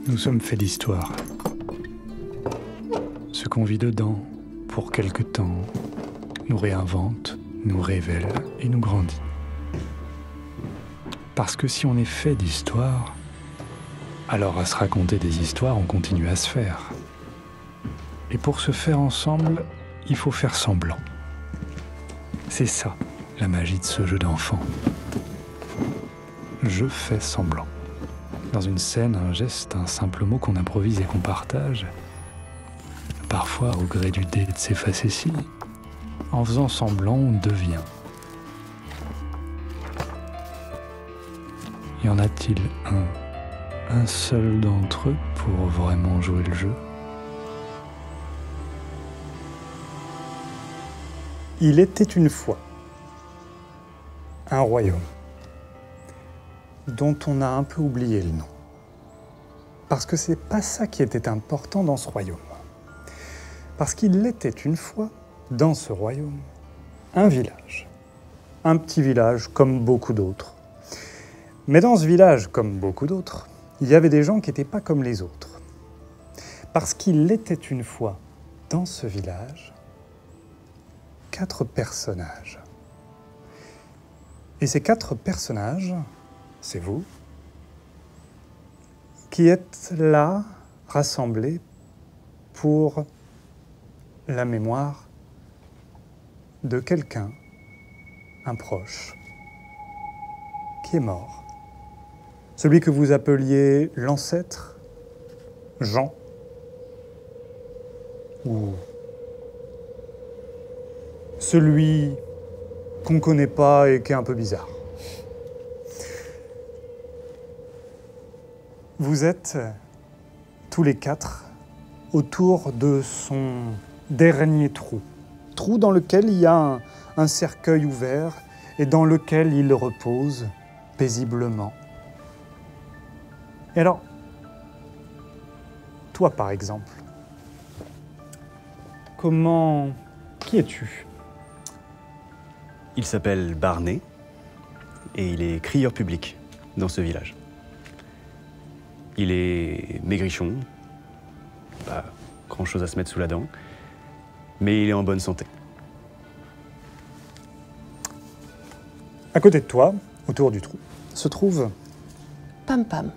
Nous sommes faits d'histoire. Ce qu'on vit dedans, pour quelque temps, nous réinvente, nous révèle et nous grandit. Parce que si on est fait d'histoire, alors à se raconter des histoires, on continue à se faire. Et pour se faire ensemble, il faut faire semblant. C'est ça, la magie de ce jeu d'enfant. Je fais semblant. Dans une scène, un geste, un simple mot qu'on improvise et qu'on partage, parfois au gré du dé de ses facéties, en faisant semblant, on devient. Y en a-t-il un seul d'entre eux pour vraiment jouer le jeu? Il était une fois un royaume dont on a un peu oublié le nom. Parce que c'est pas ça qui était important dans ce royaume. Parce qu'il était une fois, dans ce royaume, un village. Un petit village comme beaucoup d'autres. Mais dans ce village, comme beaucoup d'autres, il y avait des gens qui n'étaient pas comme les autres. Parce qu'il était une fois, dans ce village, 4 personnages. Et ces 4 personnages, c'est vous, qui êtes là, rassemblés pour la mémoire de quelqu'un, un proche, qui est mort. Celui que vous appeliez l'ancêtre, Jean, ou celui qu'on ne connaît pas et qui est un peu bizarre. Vous êtes tous les 4 autour de son dernier trou. Trou dans lequel il y a un cercueil ouvert et dans lequel il repose paisiblement. Et alors, toi par exemple, qui es-tu? Il s'appelle Barney et il est crieur public dans ce village. Il est maigrichon, pas grand-chose à se mettre sous la dent, mais il est en bonne santé. À côté de toi, autour du trou, se trouve Pam Pam.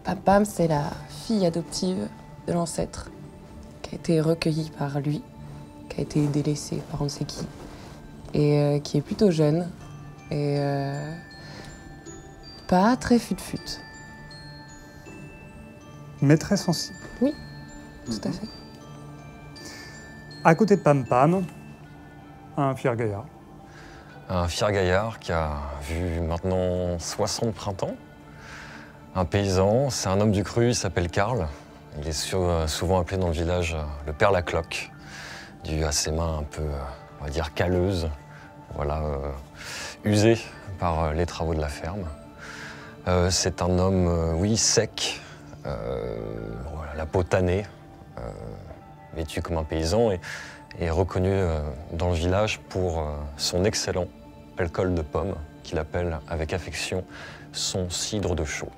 Pam Pam, c'est la fille adoptive de l'ancêtre, qui a été recueillie par lui, qui a été délaissée par on ne sait qui, et qui est plutôt jeune, et pas très fut-fut. mais très sensible. Oui, tout à fait. À côté de Pam Pam, un fier gaillard. Un fier gaillard qui a vu maintenant 60 printemps. Un paysan, c'est un homme du cru, il s'appelle Karl. Il est souvent appelé dans le village le père Lacloque, dû à ses mains un peu, on va dire, calleuses, voilà, usées par les travaux de la ferme. C'est un homme, oui, sec, voilà, la peau tannée, vêtu comme un paysan et reconnu dans le village pour son excellent alcool de pomme qu'il appelle avec affection son cidre de chaux.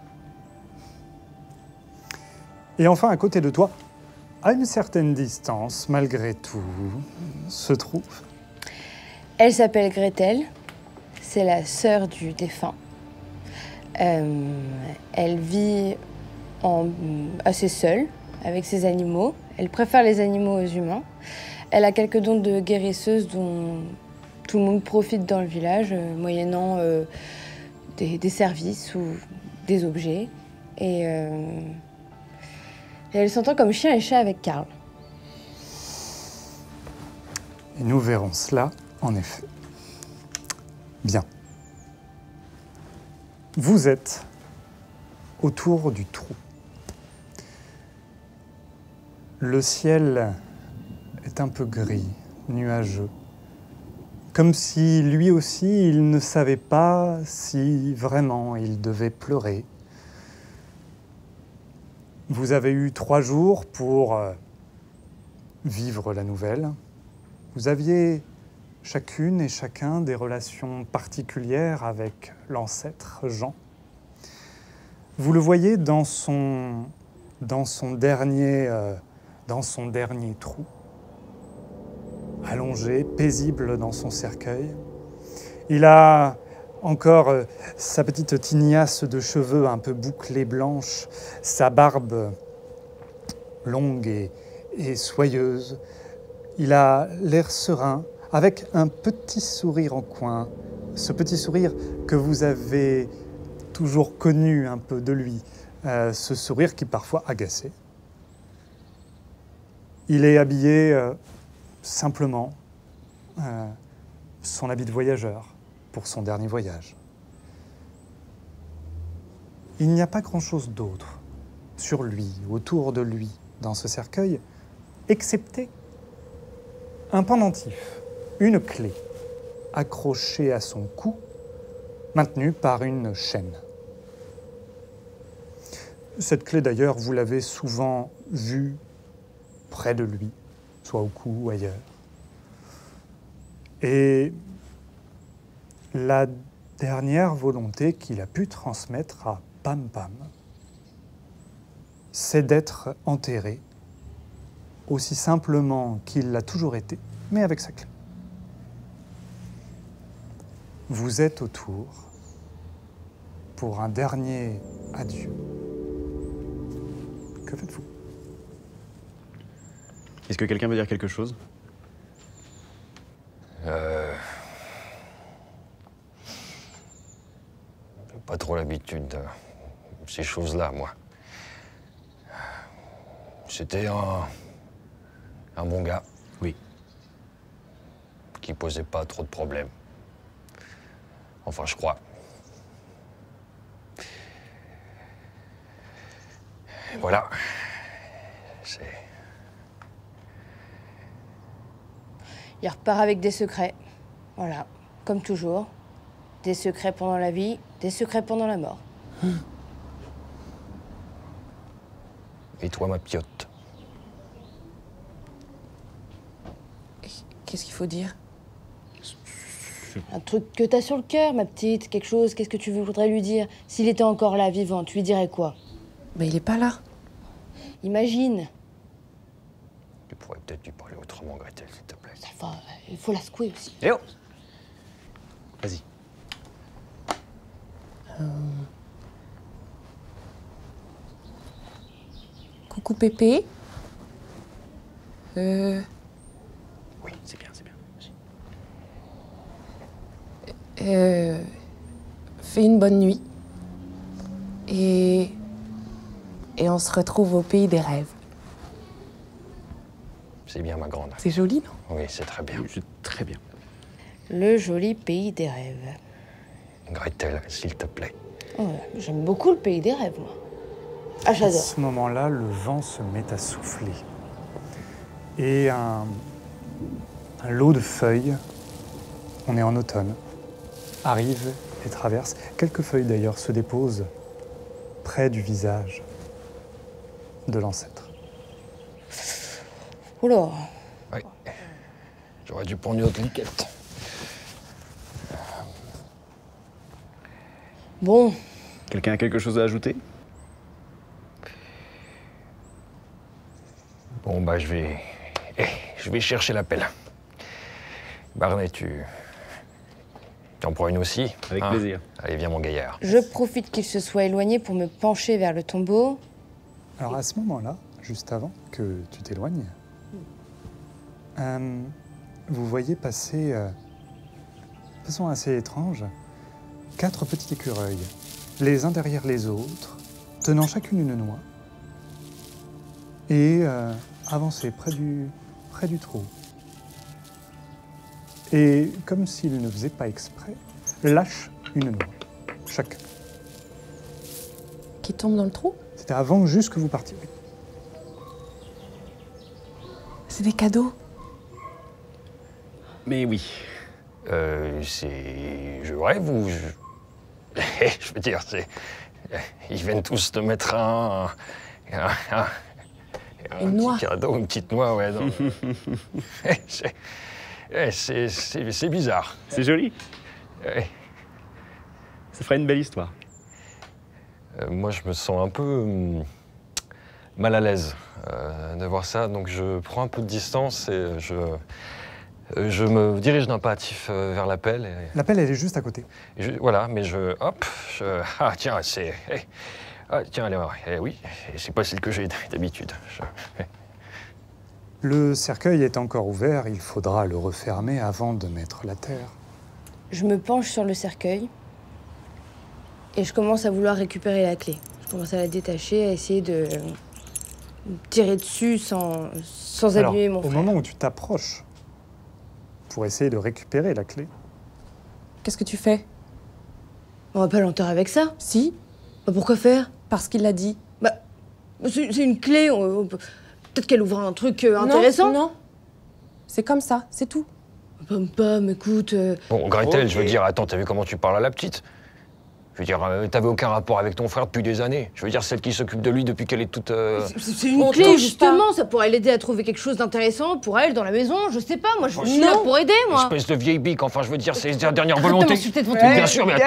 Et enfin, à côté de toi, à une certaine distance, malgré tout, se trouve... Elle s'appelle Gretel, c'est la sœur du défunt. Elle vit assez seule avec ses animaux. Elle préfère les animaux aux humains. Elle a quelques dons de guérisseuse dont tout le monde profite dans le village, moyennant des services ou des objets. Et elle s'entend comme chien et chat avec Karl. Et nous verrons cela, en effet. Bien. Vous êtes autour du trou. Le ciel est un peu gris, nuageux. Comme si lui aussi, il ne savait pas si vraiment il devait pleurer. Vous avez eu 3 jours pour vivre la nouvelle. Vous aviez chacune et chacun des relations particulières avec l'ancêtre Jean. Vous le voyez dans son dernier trou, allongé, paisible dans son cercueil. Il a encore sa petite tignasse de cheveux un peu bouclée blanche, sa barbe longue et soyeuse. Il a l'air serein, avec un petit sourire en coin, ce petit sourire que vous avez toujours connu un peu de lui, ce sourire qui parfois agaçait. Il est habillé simplement, son habit de voyageur pour son dernier voyage. Il n'y a pas grand-chose d'autre sur lui, autour de lui, dans ce cercueil, excepté un pendentif, une clé accrochée à son cou, maintenue par une chaîne. Cette clé, d'ailleurs, vous l'avez souvent vue près de lui, soit au cou ou ailleurs. Et la dernière volonté qu'il a pu transmettre à Pam Pam, c'est d'être enterré aussi simplement qu'il l'a toujours été, mais avec sa clé. Vous êtes autour pour un dernier adieu. Que faites-vous? Est-ce que quelqu'un veut dire quelque chose? J'ai pas trop l'habitude de ces choses-là, moi. C'était un bon gars. Oui. Qui posait pas trop de problèmes. Enfin, je crois. Et voilà. Il repart avec des secrets. Voilà, comme toujours. Des secrets pendant la vie, des secrets pendant la mort. Et toi, ma piotte? Qu'est-ce qu'il faut dire? Un truc que t'as sur le cœur, ma petite, quelque chose, qu'est-ce que tu voudrais lui dire? S'il était encore là, vivant, tu lui dirais quoi? Mais il est pas là. Imagine. Tu pourrais peut-être lui parler autrement, Gretel, s'il te plaît. Ça va, il faut la secouer aussi. Eh oh! Vas-y. Coucou Pépé. Oui, c'est bien, c'est bien. Fais une bonne nuit. Et on se retrouve au pays des rêves. C'est bien, ma grande. C'est joli, non? Oui, c'est très bien. Oui, c'est très bien. Le joli pays des rêves. Gretel, s'il te plaît. Oh, j'aime beaucoup le pays des rêves, moi. Ah, À j'adore. ce moment-là, le vent se met à souffler. Et un lot de feuilles, on est en automne, arrive et traverse. Quelques feuilles d'ailleurs se déposent près du visage de l'ancêtre. Oula. Oui. J'aurais dû prendre une autre liquette. Bon, Quelqu'un a quelque chose à ajouter? Bon, bah, je vais chercher la pelle. Barney, tu en prends une aussi? Avec hein? plaisir. Allez, viens, mon gaillard. je profite qu'il se soit éloigné pour me pencher vers le tombeau. Alors à ce moment-là, juste avant que tu t'éloignes, vous voyez passer, de façon assez étrange, 4 petits écureuils, les uns derrière les autres, tenant chacune une noix, et avancer près du trou. Et comme s'ils ne faisaient pas exprès, lâchent une noix, chacun. Qui tombe dans le trou? C'était avant juste que vous partiez. C'est des cadeaux. Mais oui. Je rêve ou je veux dire, ils viennent tous te mettre un Une noix. petit cadeau, une petite noix, ouais. Non. C'est bizarre. C'est joli. Ouais. Ça ferait une belle histoire. Moi, je me sens un peu mal à l'aise de voir ça, donc je prends un peu de distance et je me dirige d'un pas hâtif vers l'appel. L'appel, elle est juste à côté. Voilà, mais ah tiens, c'est... Ah tiens, alors, oui, c'est pas celle que j'ai d'habitude. Le cercueil est encore ouvert, il faudra le refermer avant de mettre la terre. Je me penche sur le cercueil et je commence à vouloir récupérer la clé. Je commence à la détacher, à essayer de tirer dessus sans abîmer mon frère. Au moment où tu t'approches pour essayer de récupérer la clé, Qu'est-ce que tu fais? On va pas l'enterrer avec ça. Si, Bah, pourquoi faire? parce qu'il l'a dit. Bah, c'est une clé. Peut-être qu'elle ouvre un truc intéressant. Non, c'est comme ça, c'est tout. Pam, écoute. Bon, Gretel, Ok. je veux dire, attends, t'as vu comment tu parles à la petite? Je veux dire, t'avais aucun rapport avec ton frère depuis des années. Je veux dire, celle qui s'occupe de lui depuis qu'elle est toute... C'est une On clé, touche justement. Ça pourrait l'aider à trouver quelque chose d'intéressant pour elle dans la maison. Je sais pas. Moi, je suis là pour aider, moi. Espèce de vieille bique, enfin, je veux dire, c'est sa dernière Arrête de volonté. m'insulter devant tout Bien le monde. sûr, mais...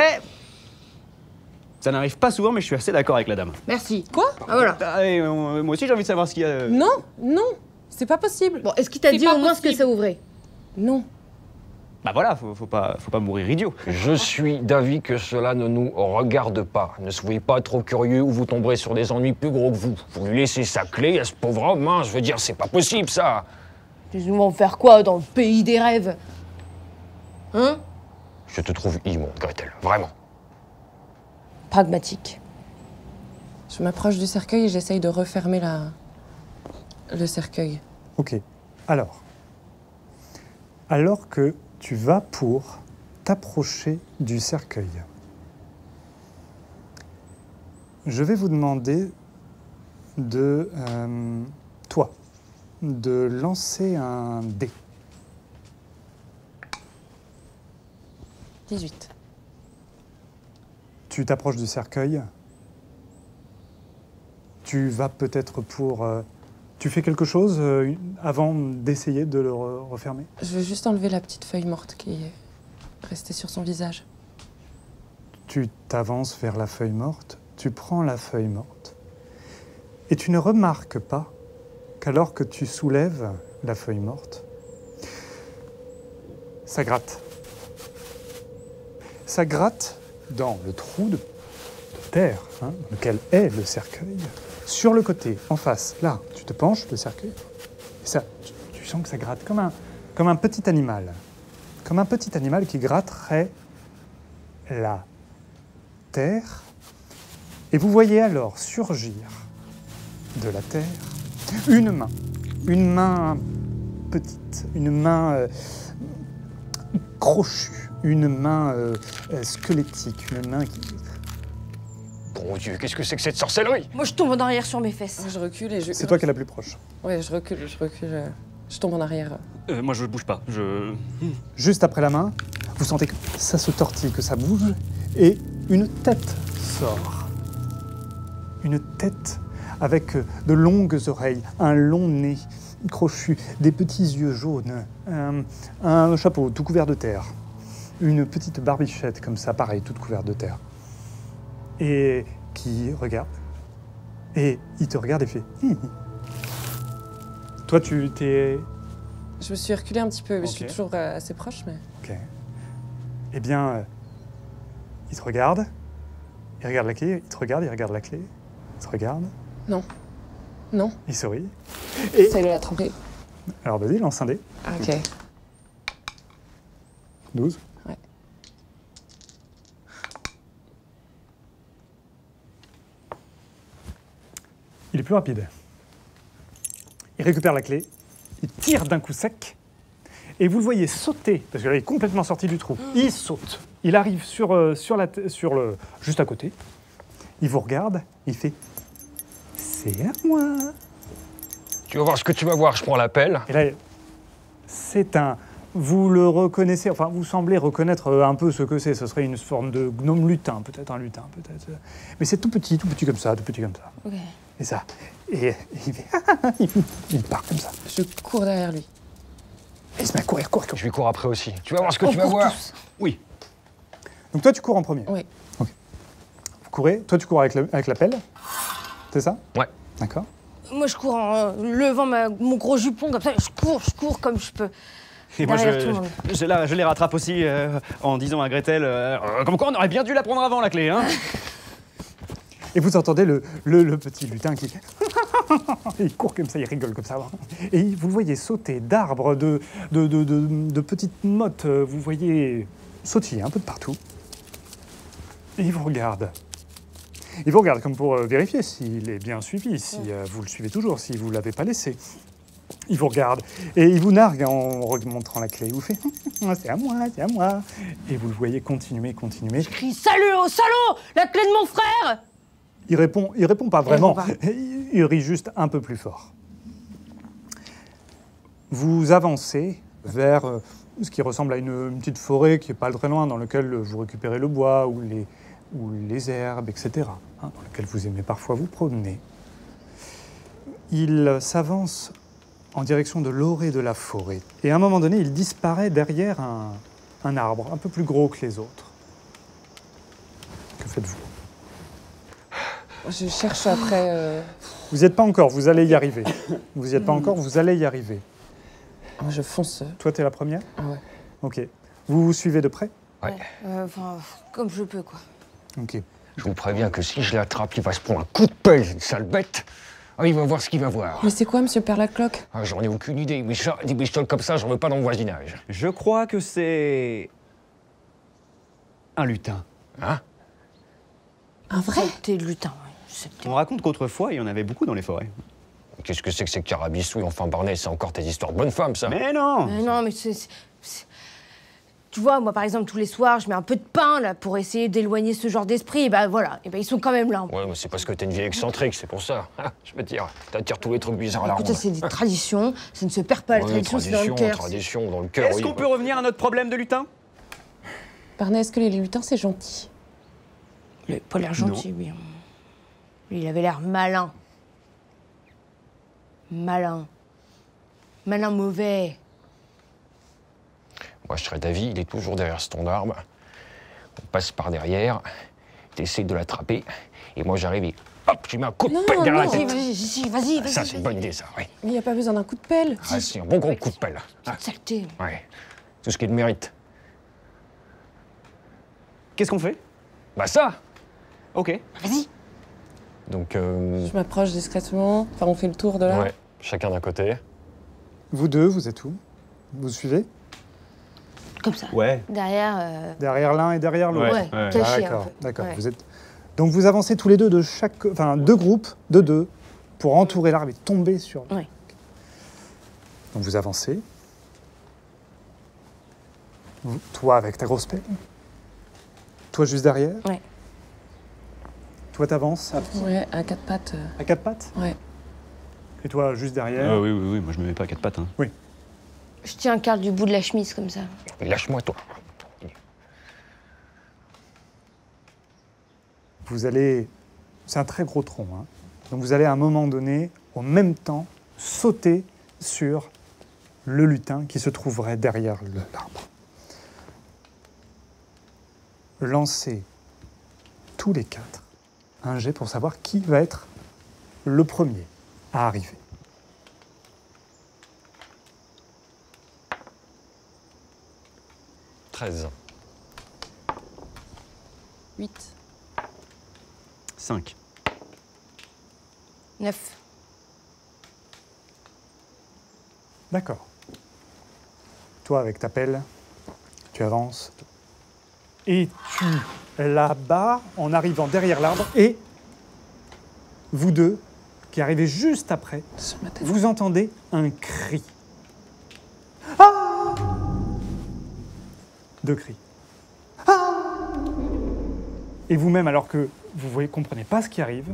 Ça n'arrive pas souvent, mais je suis assez d'accord avec la dame. Merci. Quoi? Ah, voilà. Ah, et, moi aussi, j'ai envie de savoir ce qu'il y a. Non, c'est pas possible. Bon, est-ce qu'il t'a C'est dit pas au moins ce que possible. ça ouvrait? Non. Bah voilà, faut pas mourir idiot. Je suis d'avis que cela ne nous regarde pas. Ne soyez pas trop curieux ou vous tomberez sur des ennuis plus gros que vous. Vous lui laissez sa clé à ce pauvre homme, hein. Je veux dire, c'est pas possible, ça. Tu veux en faire quoi dans le pays des rêves? Hein? Je te trouve immonde, Gretel, vraiment. Pragmatique. Je m'approche du cercueil et j'essaye de refermer le cercueil. ok. Alors que tu vas pour t'approcher du cercueil, je vais vous demander de, toi, de lancer un dé. 18. Tu t'approches du cercueil. Tu vas peut-être pour... tu fais quelque chose avant d'essayer de le refermer? Je veux juste enlever la petite feuille morte qui est restée sur son visage. Tu t'avances vers la feuille morte, tu prends la feuille morte, et tu ne remarques pas qu'alors que tu soulèves la feuille morte, ça gratte. Ça gratte dans le trou de terre dans lequel est le cercueil. Sur le côté, en face, là, tu te penches, le cercueil, et ça, tu sens que ça gratte comme un petit animal. Comme un petit animal qui gratterait la terre. Et vous voyez alors surgir de la terre une main petite, une main crochue, une main squelettique, une main qui... Bon Dieu, qu'est-ce que c'est que cette sorcellerie? Moi, je tombe en arrière sur mes fesses. Je recule et je... C'est toi qui es la plus proche. Ouais, je recule. Je tombe en arrière. Moi, je bouge pas. Juste après la main, vous sentez que ça se tortille, que ça bouge, et une tête sort. Une tête avec de longues oreilles, un long nez crochu, des petits yeux jaunes, un chapeau tout couvert de terre, une petite barbichette comme ça, pareil, toute couverte de terre. Et qui regarde. Et il te regarde et fait... Hi, hi. Toi, tu t'es... Je me suis reculée un petit peu, mais je suis Ok. toujours assez proche, mais... Ok. Eh bien, il te regarde, il regarde la clé, il te regarde, il regarde la clé, il te regarde, Non, il sourit. Et... essaye de l'attraper. Alors vas-y, lance un dé. Ah, ok. 12. Ouais. Il est plus rapide. Il récupère la clé, il tire d'un coup sec, et vous le voyez sauter, parce qu'il est complètement sorti du trou. Il saute. Il arrive juste à côté. Il vous regarde, il fait « C'est à moi !» Tu vas voir ce que tu vas voir, je prends l'appel. Et là, c'est un... Vous le reconnaissez, enfin, vous semblez reconnaître un peu ce que c'est. Ce serait une forme de gnome lutin, peut-être un lutin, peut-être. Mais c'est tout petit comme ça, tout petit comme ça. Ok. Et ça. Et il fait... il part comme ça. Je cours derrière lui. Et il se met à courir. Je lui cours après aussi. Tu vas voir ce que On tu vas court voir. tous. Oui. Donc toi, tu cours en premier. Oui. Vous courez. Toi, tu cours avec la pelle. C'est ça? Ouais. D'accord. Moi, je cours en levant mon gros jupon comme ça. Je cours comme je peux. Et moi, Derrière tout le monde. je les rattrape aussi en disant à Gretel comme quoi on aurait bien dû la prendre avant, la clé, hein. Et vous entendez le petit lutin qui... il court comme ça, il rigole comme ça. Et vous le voyez sauter d'arbres, de petites mottes. Vous voyez sautiller un peu de partout. Et il vous regarde. Il vous regarde comme pour vérifier s'il est bien suivi, si vous le suivez toujours, si vous ne l'avez pas laissé. Il vous regarde et il vous nargue en remontrant la clé. Il vous fait « c'est à moi, c'est à moi ». Et vous le voyez continuer. Je crie « Salut au salaud, la clé de mon frère !» Il répond pas vraiment. Il répond pas. Il rit juste un peu plus fort. Vous avancez vers ce qui ressemble à une petite forêt qui n'est pas très loin, dans laquelle vous récupérez le bois ou les herbes, etc., dans laquelle vous aimez parfois vous promener. Il s'avance en direction de l'orée de la forêt. Et à un moment donné, il disparaît derrière un arbre un peu plus gros que les autres. Que faites-vous? Je cherche après. Vous n'y êtes pas encore, vous allez y arriver. Vous n'y êtes pas encore, vous allez y arriver. Je fonce. Toi, t'es la première? Ouais. Ok. Vous suivez de près? Ouais. Enfin, comme je peux, quoi. Ok. Je vous préviens que si je l'attrape, il va se prendre un coup de pelle, cette sale bête. Ah, il va voir ce qu'il va voir. Mais c'est quoi, monsieur Père Lacloque? Ah, j'en ai aucune idée. Mais des bestioles comme ça, j'en veux pas dans le voisinage. Je crois que c'est un lutin. Hein? Un vrai? T'es de lutin, ouais. C'était- On raconte qu'autrefois, il y en avait beaucoup dans les forêts. Qu'est-ce que c'est que ces carabistouilles, enfin Barnet? C'est encore tes histoires de bonne femme, ça. Mais non! Non, mais tu vois, moi, par exemple, tous les soirs, je mets un peu de pain, là, pour essayer d'éloigner ce genre d'esprit. Et ben voilà, et ben ils sont quand même là. Ouais, mais c'est parce que t'es une vieille excentrique, c'est pour ça. Ah, je veux dire, t'attires tous les trucs bizarres à la Écoute, ronde. c'est des traditions, ça ne se perd pas, la Ouais, tradition, c'est dans le cœur. tradition, dans le cœur, Est-ce oui. qu'on peut revenir à notre problème de lutin? Barnet, est-ce que les lutins, c'est gentil? Il avait pas l'air gentil, lui. Il avait l'air malin. Malin. Malin mauvais. Moi, je serais d'avis, il est toujours derrière ce ton d'arbre. On passe par derrière, t'essayes de l'attraper, et moi j'arrive et hop, tu mets un coup de Non, pelle derrière la non, tête. Vas-y. Ça, c'est une bonne idée, ça, oui. Mais il n'y a pas besoin d'un coup de pelle. Ah, c'est un bon gros coup de pelle. Ah, Petite saleté. ouais, tout ce qui est de mérite. Qu'est-ce qu'on fait? Bah ça. Ok. Vas-y. Donc, Je m'approche discrètement. Enfin, on fait le tour de là. ouais, chacun d'un côté. Vous deux, vous êtes où? Vous suivez? Comme ça. Ouais. Derrière, Derrière l'un et derrière l'autre? ouais, ouais. caché un D'accord, peu. d'accord. Ouais. Vous êtes... Donc vous avancez tous les deux de chaque... Enfin, deux groupes de deux pour entourer l'arbre et tomber sur... Ouais. Donc vous avancez. Toi avec ta grosse pelle. Toi juste derrière. Ouais. Toi t'avances Ouais, à quatre pattes. à quatre pattes. Ouais. Et toi juste derrière. Oui, moi je me mets pas à quatre pattes. Hein. Je tiens Karl du bout de la chemise, comme ça. Mais lâche-moi, toi. Vous allez... C'est un très gros tronc. Hein. Donc vous allez à un moment donné, au même temps, sauter sur le lutin qui se trouverait derrière l'arbre. Lancez tous les quatre un jet pour savoir qui va être le premier à arriver. « 13. 8. 5. 9. D'accord. Toi, avec ta pelle, tu avances et tu la bats en arrivant derrière l'arbre et vous deux, qui arrivez juste après, Sur ma tête. vous entendez un cri. Ah! Deux cris. Ah! Et vous-même, alors que vous ne comprenez pas ce qui arrive,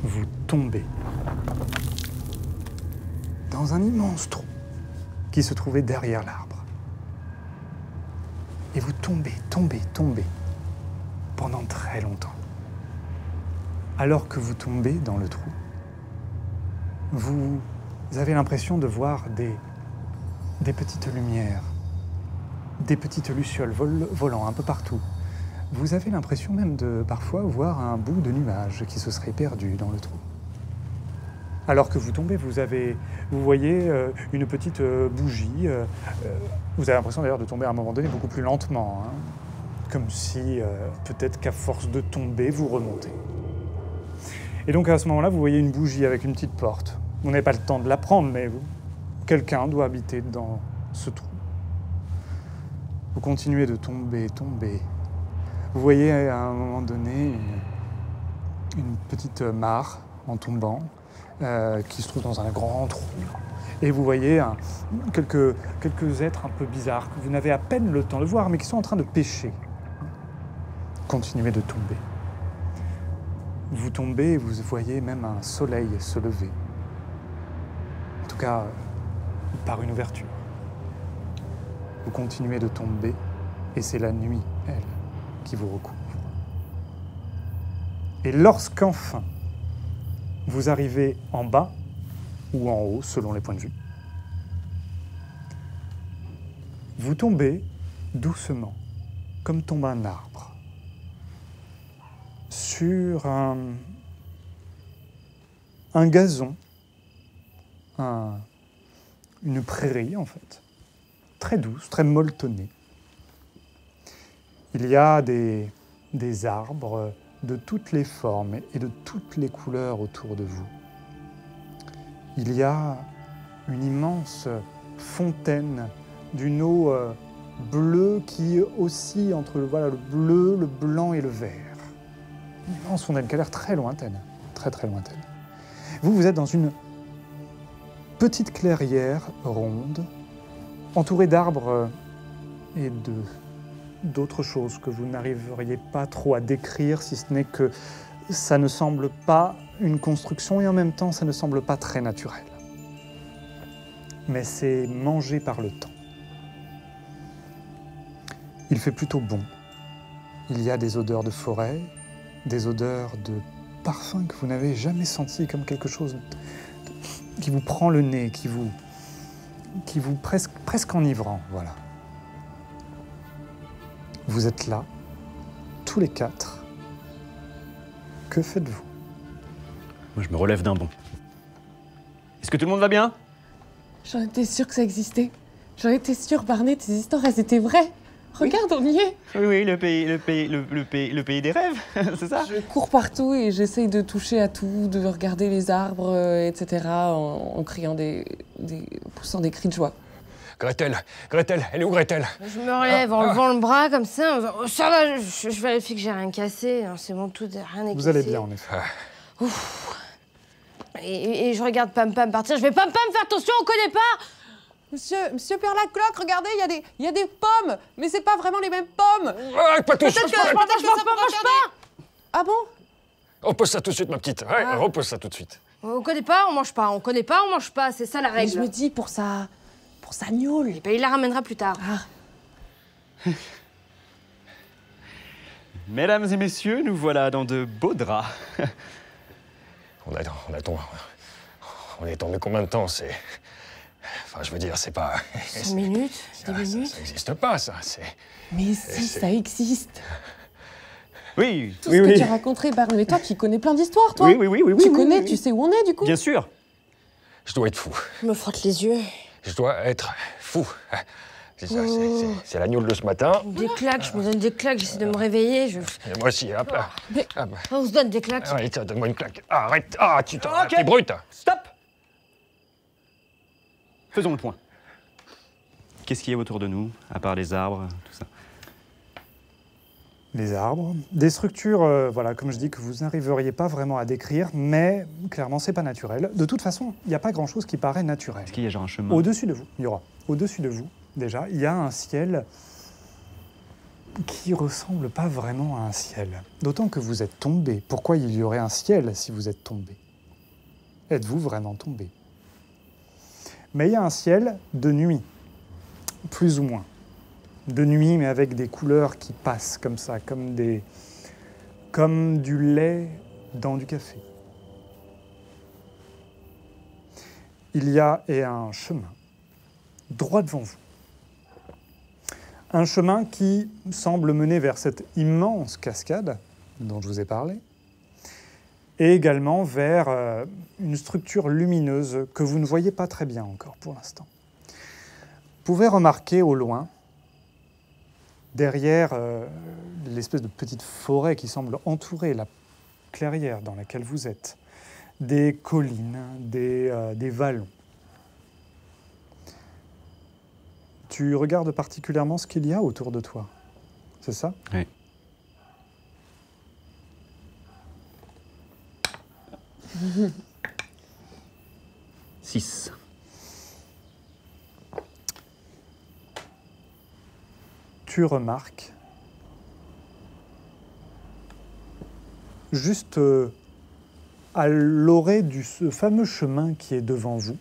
vous tombez dans un immense trou qui se trouvait derrière l'arbre. Et vous tombez pendant très longtemps. Alors que vous tombez dans le trou, vous avez l'impression de voir des petites lumières, des petites lucioles volant un peu partout. Vous avez l'impression même de parfois voir un bout de nuage qui se serait perdu dans le trou. Alors que vous tombez, vous voyez une petite bougie. Vous avez l'impression d'ailleurs de tomber à un moment donné beaucoup plus lentement, hein, comme si peut-être qu'à force de tomber, vous remontez. Et donc à ce moment-là, vous voyez une bougie avec une petite porte. Vous n'avez pas le temps de la prendre, mais quelqu'un doit habiter dans ce trou. Vous continuez de tomber, tomber. Vous voyez à un moment donné une petite mare en tombant qui se trouve dans un grand trou. Et vous voyez quelques êtres un peu bizarres que vous n'avez à peine le temps de voir, mais qui sont en train de pêcher. Continuez de tomber. Vous tombez et vous voyez même un soleil se lever. En tout cas, par une ouverture. Vous continuez de tomber et c'est la nuit, elle, qui vous recouvre. Et lorsqu'enfin vous arrivez en bas ou en haut, selon les points de vue, vous tombez doucement, comme tombe un arbre, sur un gazon, une prairie en fait, très douce, très molletonnée. Il y a des arbres de toutes les formes et de toutes les couleurs autour de vous. Il y a une immense fontaine d'une eau bleue qui oscille entre le bleu, le blanc et le vert. Une immense fontaine qui a l'air très lointaine, très très lointaine. Vous êtes dans une petite clairière ronde, entourée d'arbres et d'autres choses que vous n'arriveriez pas trop à décrire, si ce n'est que ça ne semble pas une construction et en même temps ça ne semble pas très naturel. Mais c'est mangé par le temps. Il fait plutôt bon. Il y a des odeurs de forêt, des odeurs de parfum que vous n'avez jamais senti, comme quelque chose qui vous prend le nez, qui vous presque enivrant, voilà. Vous êtes là, tous les quatre. Que faites-vous? Moi, je me relève d'un bond. Est-ce que tout le monde va bien? J'en étais sûre que ça existait. J'en étais sûre, Barney, tes histoires, elles étaient vraies. Regarde, on y est. Oui, le pays des rêves, c'est ça? Je cours partout et j'essaye de toucher à tout, de regarder les arbres, etc. en criant poussant des cris de joie. Gretel, elle est où Gretel? Je me relève en levant le bras comme ça. En disant, oh, ça va, je vérifie que j'ai rien cassé. C'est bon, tout, rien n'est cassé. Vous allez bien, en effet. Ouf. Et je regarde Pam Pam partir. Je vais Pam Pam, faire attention, on connaît pas. Monsieur Perlacloc, regardez, il y a des pommes, mais c'est pas vraiment les mêmes pommes. Pas tous. Peut-être que ça mange pas. Ah bon? Repose ça tout de suite, ma petite. Ouais, repose ça tout de suite. On connaît pas, on mange pas. On connaît pas, on mange pas. C'est ça la Mais règle. je me dis pour sa gnôle. Et ben, il la ramènera plus tard. Ah. Mesdames et messieurs, nous voilà dans de beaux draps. On est tombé combien de temps? C'est... Enfin, je veux dire, c'est pas... 5 minutes, 10 minutes. Ça n'existe pas, ça. Mais si, ça existe. Oui, Tout ce que tu raconterais, Barney. Mais toi, tu connais plein d'histoires, toi. Oui. Tu connais, tu sais où on est, du coup. Bien sûr. Je dois être fou. Je me frotte les yeux. Je dois être fou. C'est ça, c'est la gnôle de ce matin. Des claques, je me donne des claques, j'essaie de me réveiller. Et moi aussi, hop là. Mais- Hop. On se donne des claques. Allez, tiens, donne-moi une claque. Arrête. Ah, tu Ok. t'es brute. Stop. Faisons le point. Qu'est-ce qu'il y a autour de nous, à part les arbres, tout ça? Les arbres, des structures, voilà, comme je dis, que vous n'arriveriez pas vraiment à décrire, mais clairement, c'est pas naturel. De toute façon, il n'y a pas grand-chose qui paraît naturel. Est-ce qu'il y a genre un chemin? Au-dessus de vous, il y aura. Au-dessus de vous, déjà, il y a un ciel qui ressemble pas vraiment à un ciel. D'autant que vous êtes tombé. Pourquoi il y aurait un ciel si vous êtes tombé? Êtes-vous vraiment tombé? Mais il y a un ciel de nuit, plus ou moins. De nuit, mais avec des couleurs qui passent comme ça, comme du lait dans du café. Il y a un chemin droit devant vous. Un chemin qui semble mener vers cette immense cascade dont je vous ai parlé, et également vers une structure lumineuse que vous ne voyez pas très bien encore pour l'instant. Vous pouvez remarquer au loin, derrière l'espèce de petite forêt qui semble entourer la clairière dans laquelle vous êtes, des collines, des vallons. Tu regardes particulièrement ce qu'il y a autour de toi, c'est ça? Oui. Six. Tu remarques, juste à l'orée de ce fameux chemin qui est devant vous,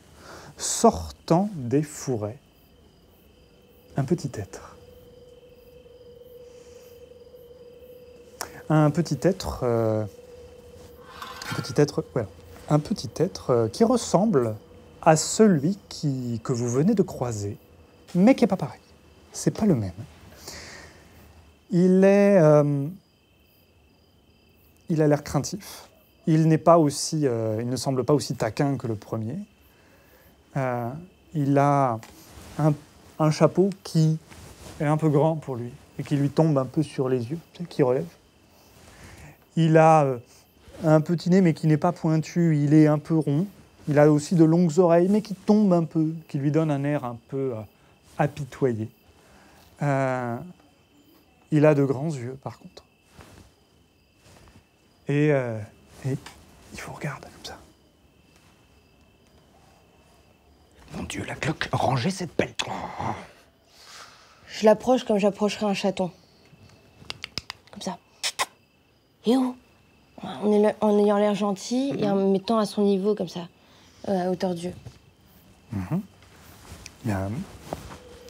sortant des fourrés, un petit être. Un petit être qui ressemble à celui que vous venez de croiser, mais qui n'est pas pareil. C'est pas le même. Il a l'air craintif. Il ne semble pas aussi taquin que le premier. Il a un chapeau qui est un peu grand pour lui et qui lui tombe un peu sur les yeux, qui relève. Il a un petit nez, mais qui n'est pas pointu, il est un peu rond. Il a aussi de longues oreilles, mais qui tombent un peu, qui lui donnent un air un peu apitoyé. Il a de grands yeux, par contre. Et il vous regarde comme ça. Mon Dieu, la cloque, rangez cette pelle. Je l'approche comme j'approcherais un chaton. Comme ça. Et où? En ayant l'air gentil et en me mettant à son niveau, comme ça, à hauteur d'yeux. Bien,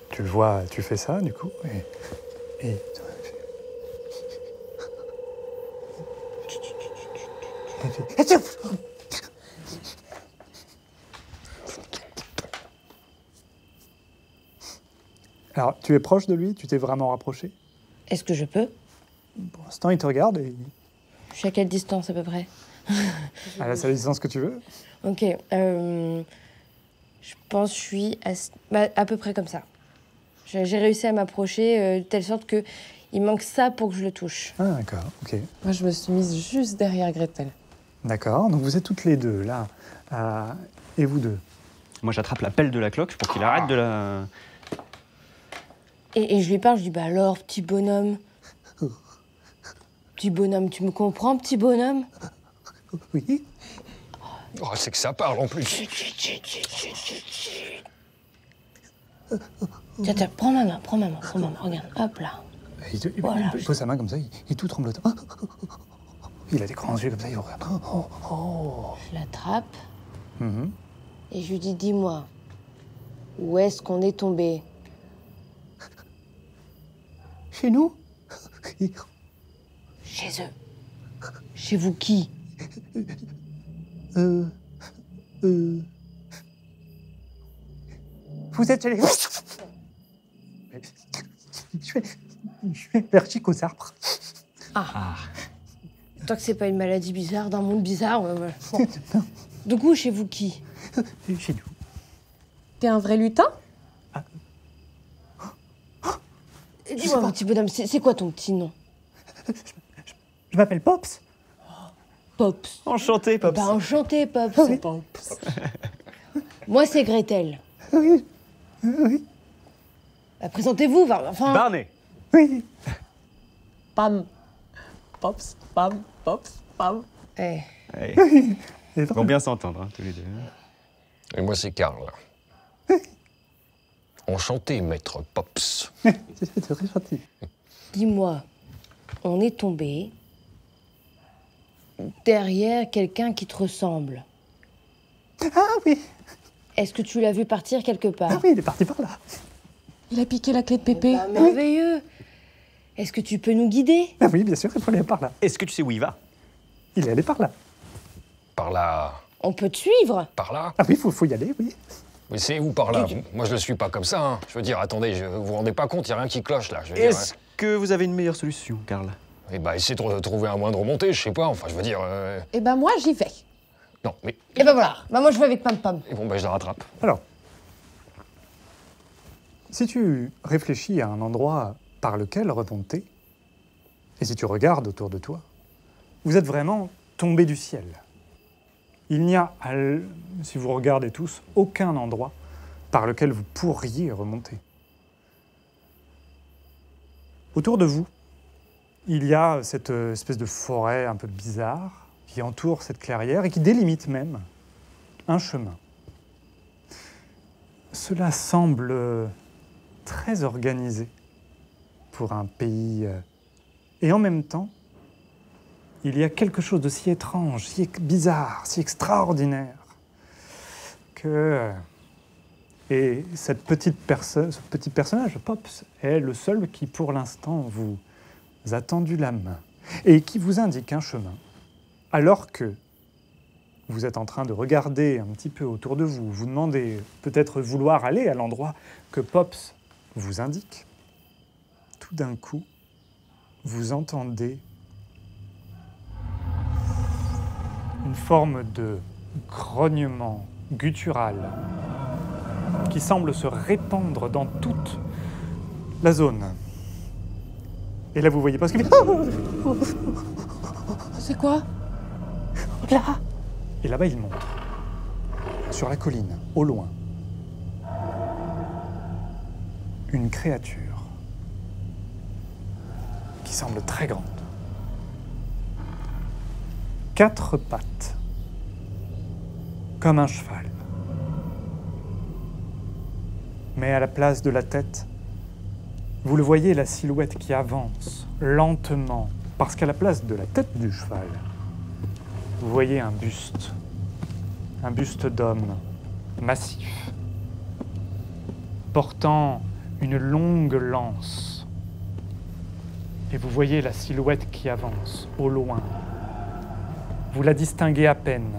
tu le vois, tu fais ça, du coup, et alors, tu es proche de lui? Tu t'es vraiment rapproché? Est-ce que je peux? Pour l'instant, il te regarde et... Je suis à quelle distance, à peu près? À la seule distance que tu veux. Ok. Je pense que je suis à peu près comme ça. J'ai réussi à m'approcher de telle sorte que il manque ça pour que je le touche. Ah, d'accord, ok. Moi, je me suis mise juste derrière Gretel. D'accord, donc vous êtes toutes les deux, là. Et vous deux? Moi, j'attrape la pelle de la cloque pour qu'il arrête de la... Et je lui parle, je dis, bah alors, petit bonhomme. Petit bonhomme, tu me comprends, petit bonhomme? Oui. Oh, c'est que ça parle en plus. Tiens, prends ma main, regarde, hop là. Il Voilà. pose sa main comme ça, il est tout tremblotant. Il a des grands yeux comme ça, il regarde. Je l'attrape Mhm. et je lui dis, dis-moi, où est-ce qu'on est tombé? Chez nous? Chez eux. Chez vous qui? Vous êtes allé... Je suis allergique aux arbres. Tant que c'est pas une maladie bizarre, d'un monde bizarre, ouais. Bon. Du coup, chez vous qui? Chez nous. T'es un vrai lutin? Dis-moi, mon petit bonhomme, c'est quoi ton petit nom? Je m'appelle Pops. Pops. Enchanté, Pops. Bah, enchanté, Pops. Oui. Moi, c'est Gretel. Oui. Oui. Bah, présentez-vous, enfin... Barney. Oui. Pam. Pops, pam, pops, pam. Eh, Ouais. Et Ils vont bien s'entendre, hein, tous les deux. Et moi, c'est Karl. Enchanté, maître Pops. C'est très gentil. dis-moi, on est tombé derrière quelqu'un qui te ressemble. Ah oui. Est-ce que tu l'as vu partir quelque part? Ah oui, il est parti par là. Il a piqué la clé de Pépé. Bah, merveilleux. Est-ce que tu peux nous guider? Ah oui, bien sûr, il faut aller par là. Est-ce que tu sais où il va? Il est allé par là. Par là. On peut te suivre? Par là. Ah oui, faut y aller, oui. Mais c'est où par là? Moi, je le suis pas comme ça, hein. Je veux dire, attendez, vous vous rendez pas compte, il y a rien qui cloche, là. Je veux dire, Est-ce que vous avez une meilleure solution, Karl? Eh ben, essayez de trouver un moyen de remonter, je sais pas, enfin, je veux dire... Eh ben moi, j'y vais. Non, mais... Eh ben voilà, bah moi je vais avec Pam Pam. Et bon, ben, je la rattrape. Alors, si tu réfléchis à un endroit par lequel remonter, et si tu regardes autour de toi, vous êtes vraiment tombé du ciel. Il n'y a, si vous regardez tous, aucun endroit par lequel vous pourriez remonter. Autour de vous, il y a cette espèce de forêt un peu bizarre qui entoure cette clairière et qui délimite même un chemin. Cela semble très organisé pour un pays. Et en même temps, il y a quelque chose de si étrange, si bizarre, si extraordinaire que... Et ce petit personnage, Pops, est le seul qui, pour l'instant, vous a tendu la main et qui vous indique un chemin, alors que vous êtes en train de regarder un petit peu autour de vous, vous demandez peut-être vouloir aller à l'endroit que Pops vous indique. Tout d'un coup, vous entendez une forme de grognement guttural qui semble se répandre dans toute la zone. Et là, vous voyez pas ce qu'il fait. C'est quoi? Là. Et là-bas, il montre, sur la colline, au loin, une créature qui semble très grande. 4 pattes, comme un cheval. Mais à la place de la tête, vous le voyez, la silhouette qui avance lentement, parce qu'à la place de la tête du cheval, vous voyez un buste d'homme massif, portant une longue lance. Et vous voyez la silhouette qui avance au loin. Vous la distinguez à peine,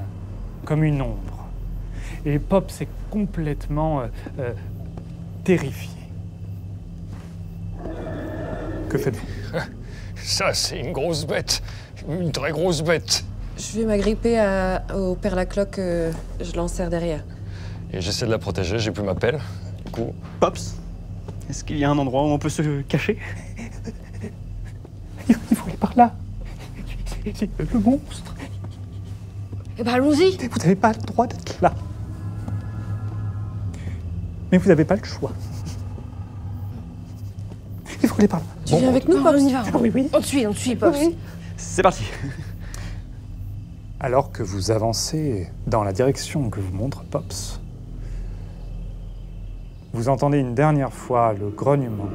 comme une ombre. Et Pop s'est complètement terrifié. Que faites-vous? Ça, c'est une grosse bête. Une très grosse bête. Je vais m'agripper au père Lacloque, je l'enserre derrière. Et j'essaie de la protéger, j'ai plus ma pelle. Du coup... Pops, est-ce qu'il y a un endroit où on peut se cacher? Il faut aller par là. C'est le monstre. Eh ben allons-y. Vous n'avez pas le droit d'être là. Mais vous n'avez pas le choix. Il faut aller par là. Tu viens avec nous, Non, Pops? on y va. Oui. On te suit, Pops. Oui. C'est parti. Alors que vous avancez dans la direction que vous montre Pops, vous entendez une dernière fois le grognement.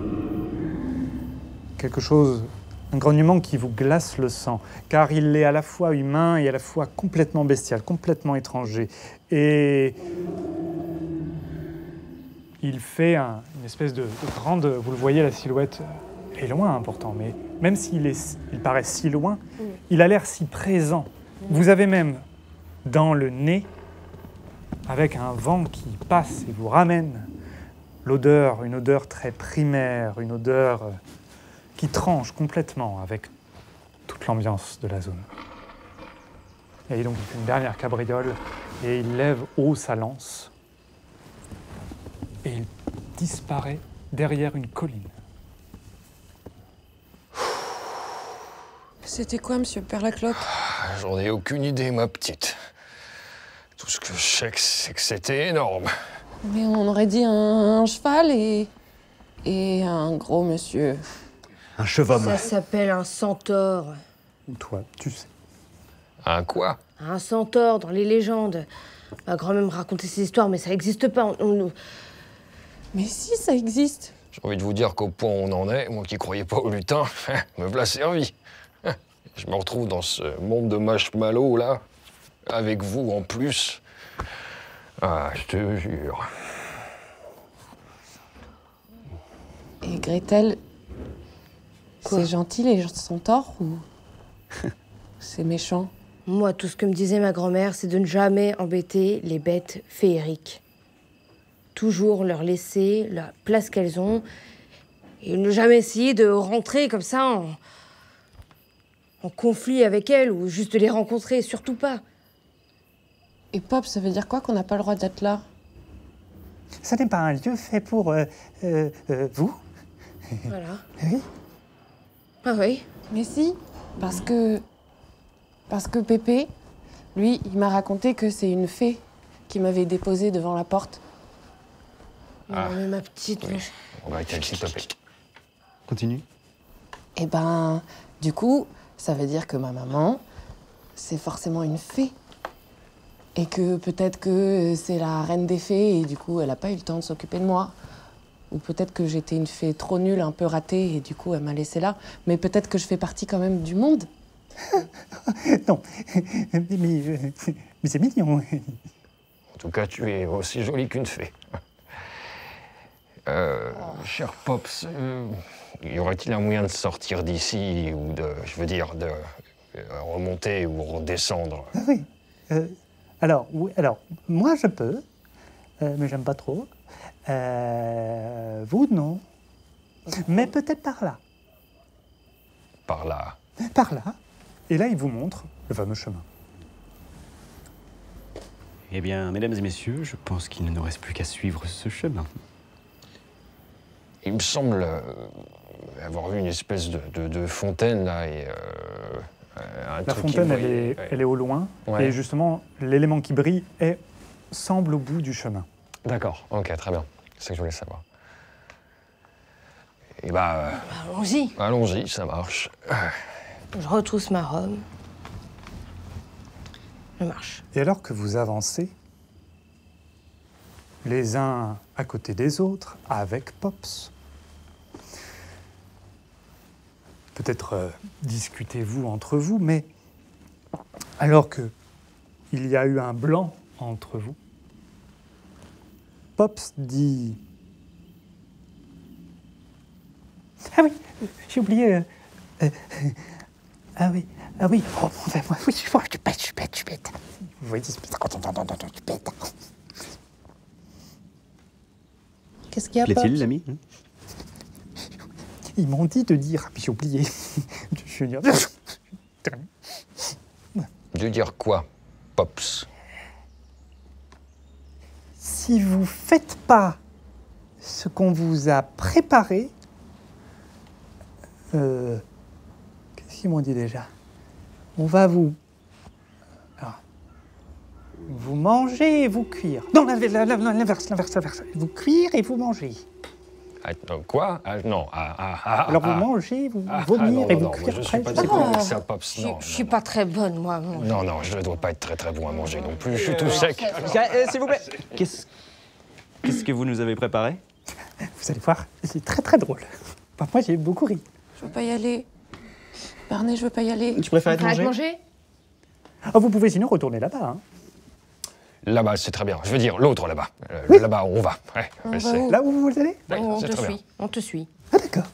Quelque chose, un grognement qui vous glace le sang, car il est à la fois humain et à la fois complètement bestial, complètement étranger. Et il fait une espèce de grande... Vous le voyez, la silhouette est loin, pourtant, mais même s'il paraît si loin, il a l'air si présent. Vous avez même dans le nez, avec un vent qui passe et vous ramène, l'odeur, une odeur très primaire, une odeur qui tranche complètement avec toute l'ambiance de la zone. Et donc il fait une dernière cabriole et il lève haut sa lance et il disparaît derrière une colline. C'était quoi, monsieur Père Lacloque? J'en ai aucune idée, ma petite. Tout ce que je sais, c'est que c'était énorme. Mais on aurait dit un cheval et un gros monsieur. Un chevaume. Ça s'appelle un centaure. Toi, tu sais. Un quoi? Un centaure dans les légendes. Ma grand-mère me racontait ces histoires, mais ça n'existe pas. Mais si, ça existe. J'ai envie de vous dire qu'au point où on en est, moi qui croyais pas au lutin, me voilà servi. Je me retrouve dans ce monde de marshmallow, là, avec vous en plus. Ah, je te jure. Et Gretel, Quoi? c'est gentil les centaures ou c'est méchant? Moi, tout ce que me disait ma grand-mère, c'est de ne jamais embêter les bêtes féeriques. toujours leur laisser la place qu'elles ont et ne jamais essayer de rentrer comme ça en conflit avec elles ou juste de les rencontrer, surtout pas. Et Pop, ça veut dire quoi qu'on n'a pas le droit d'être là? Ce n'est pas un lieu fait pour vous. Voilà. Oui. Ah oui. Mais si, parce que Pépé, lui, il m'a raconté que c'est une fée qui m'avait déposé devant la porte. Non, mais ma petite... Oui. On va arrêter, s'il te plaît. Continue. Et ben, du coup, ça veut dire que ma maman, c'est forcément une fée. Et que peut-être que c'est la reine des fées et du coup, elle n'a pas eu le temps de s'occuper de moi. Ou peut-être que j'étais une fée trop nulle, un peu ratée, et du coup, elle m'a laissée là. Mais peut-être que je fais partie quand même du monde. Non, mais c'est mignon. En tout cas, tu es aussi jolie qu'une fée. Cher Pops, y aurait-il un moyen de sortir d'ici ou de, je veux dire, de remonter ou redescendre? Ah oui. Alors, moi je peux, mais j'aime pas trop. Vous, non. Mais peut-être par là. Par là. Par là. Et là, il vous montre le fameux chemin. Eh bien, mesdames et messieurs, je pense qu'il ne nous reste plus qu'à suivre ce chemin. Il me semble avoir vu une espèce de fontaine là et un La truc qui fontaine, brille. elle est au loin. Ouais. Et justement, l'élément qui brille semble au bout du chemin. D'accord, ok, très bien. C'est ce que je voulais savoir. Et bah, Allons-y. allons-y, ça marche. Je retrousse ma robe. Je marche. Et alors que vous avancez, les uns à côté des autres, avec Pops, peut-être discutez-vous entre vous, mais alors que il y a eu un blanc entre vous, Pops dit... Ah oui, j'ai oublié... ah oui, oh, enfin, moi, oui, je suis bête. Vous voyez, c'est je suis bête. Qu'est-ce qu'il y a, Pop? Plaît-il, l'ami? Ils m'ont dit de dire, puis j'ai oublié. Je veux dire... De dire quoi, Pops? Si vous faites pas ce qu'on vous a préparé, qu'est-ce qu'ils m'ont dit déjà? On va vous manger et vous cuire. Non, l'inverse. Vous cuire et vous manger. Ah, quoi? Ah, non. Alors vous mangez, vous vomir et vous cuire je après. suis pas d'accord avec ça, Pops. Je suis pas très bonne, moi. Non, je ne dois pas être très bon à manger non plus. Je suis tout sec. S'il vous plaît. Qu'est-ce que vous nous avez préparé? Vous allez voir, c'est très drôle. Enfin, moi, j'ai beaucoup ri. Je veux pas y aller. Barney, je veux pas y aller. Tu préfères être Arrête mangé? de manger. Ah, vous pouvez sinon retourner là-bas. Hein. Là-bas, c'est très bien. Je veux dire, l'autre là-bas. Oui. Là-bas, on va. Ouais, On va c'est- où? Là où vous allez? ouais, On c'est te très bien. suit. On te suit. Ah, d'accord.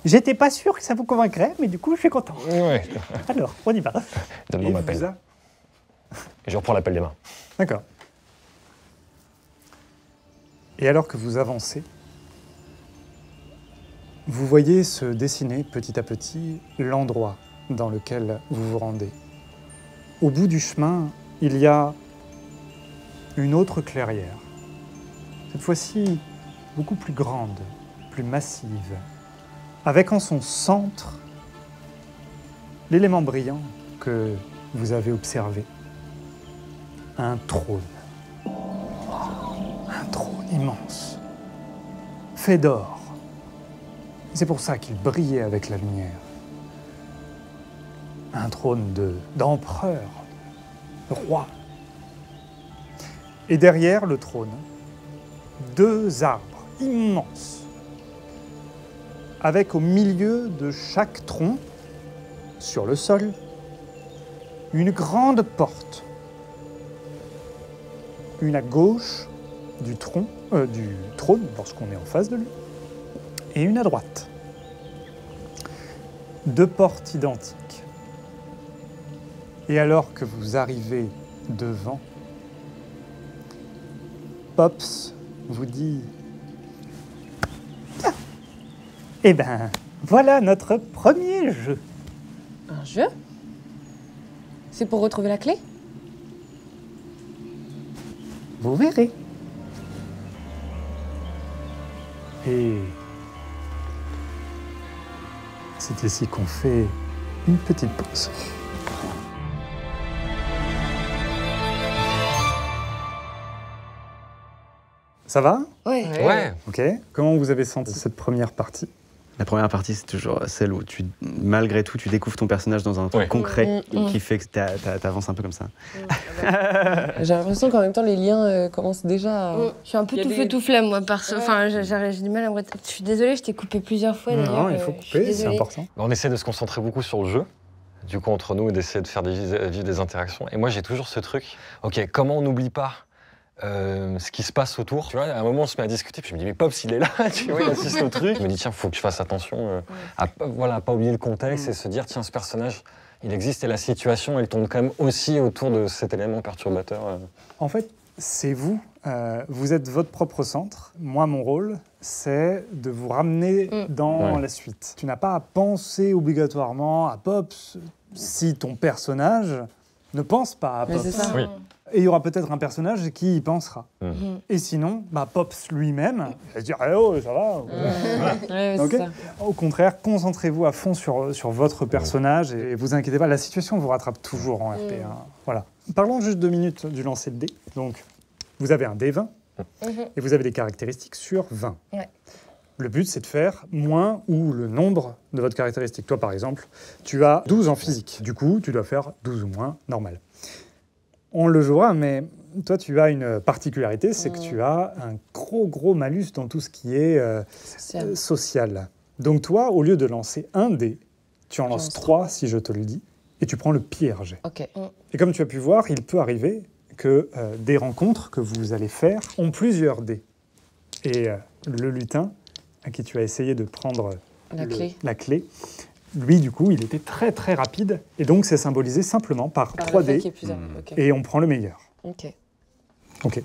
J'étais pas sûr que ça vous convaincrait, mais du coup, je suis content. Ouais. Alors, on y va. Donne-moi Et ma vous pelle. a- Et je reprends la pelle des mains. D'accord. Et alors que vous avancez, vous voyez se dessiner petit à petit l'endroit dans lequel vous vous rendez. Au bout du chemin, il y a une autre clairière. Cette fois-ci, beaucoup plus grande, plus massive, avec en son centre l'élément brillant que vous avez observé. Un trône. Un trône immense, fait d'or. C'est pour ça qu'il brillait avec la lumière. Un trône d'empereur, de roi. Et derrière le trône, 2 arbres immenses, avec au milieu de chaque tronc, sur le sol, une grande porte. Une à gauche du trône, lorsqu'on est en face de lui, et une à droite. 2 portes identiques. Et alors que vous arrivez devant, Pops vous dit « Tiens, eh ben, voilà notre premier jeu. Un jeu? C'est pour retrouver la clé? Vous verrez. » Et c'est ici qu'on fait une petite pause. Ça va? Ouais. Ouais. Ok. Comment vous avez senti cette première partie? La première partie, c'est toujours celle où malgré tout, tu découvres ton personnage dans un truc Ouais. concret qui fait que t'avances un peu comme ça. J'ai l'impression qu'en même temps, les liens commencent déjà à... Je suis un peu Il y a tout des- feu tout flamme, moi, perso. Enfin, j'ai du mal à me retenir. Je suis désolée, je t'ai coupé plusieurs fois, d'ailleurs. Non, il faut Je suis couper, c'est désolée. important. On essaie de se concentrer beaucoup sur le jeu, du coup entre nous, et d'essayer de faire vivre des interactions. Et moi j'ai toujours ce truc, ok, comment on n'oublie pas ce qui se passe autour. Tu vois, à un moment on se met à discuter, puis je me dis mais Pops il est là, tu vois, il assiste au truc. Je me dis tiens, faut que je fasse attention à pas oublier le contexte et se dire tiens, ce personnage il existe et la situation elle tourne quand même aussi autour de cet élément perturbateur. En fait, c'est vous. Vous êtes votre propre centre. Moi, mon rôle, c'est de vous ramener dans Ouais. la suite. Tu n'as pas à penser obligatoirement à Pops si ton personnage ne pense pas à Mais Pops. c'est ça. Oui. Et il y aura peut-être un personnage qui y pensera. Et sinon, Pops lui-même, il va se dire « Eh oh, ça va ?» Ouais, Ok. c'est ça. Au contraire, concentrez-vous à fond sur votre personnage et vous inquiétez pas, la situation vous rattrape toujours en RP. Hein. Voilà. Parlons juste 2 minutes du lancer de dés. Donc, vous avez un dé 20 et vous avez des caractéristiques sur 20. Ouais. Le but, c'est de faire moins ou le nombre de votre caractéristique. Toi, par exemple, tu as 12 en physique. Du coup, tu dois faire 12 ou moins, normal. On le jouera, mais toi, tu as une particularité, c'est que tu as un gros malus dans tout ce qui est Social. social. Donc toi, au lieu de lancer un dé, tu en lances lance 3, si je te le dis, et tu prends le pire jet. Ok. Et comme tu as pu voir, il peut arriver que des rencontres que vous allez faire ont plusieurs dés. Et le lutin, à qui tu as essayé de prendre La clé. lui, du coup, il était très rapide, et donc c'est symbolisé simplement par Par 3 le fait dés, qu'il y ait plusieurs. Ok. et on prend le meilleur. Ok. Ok.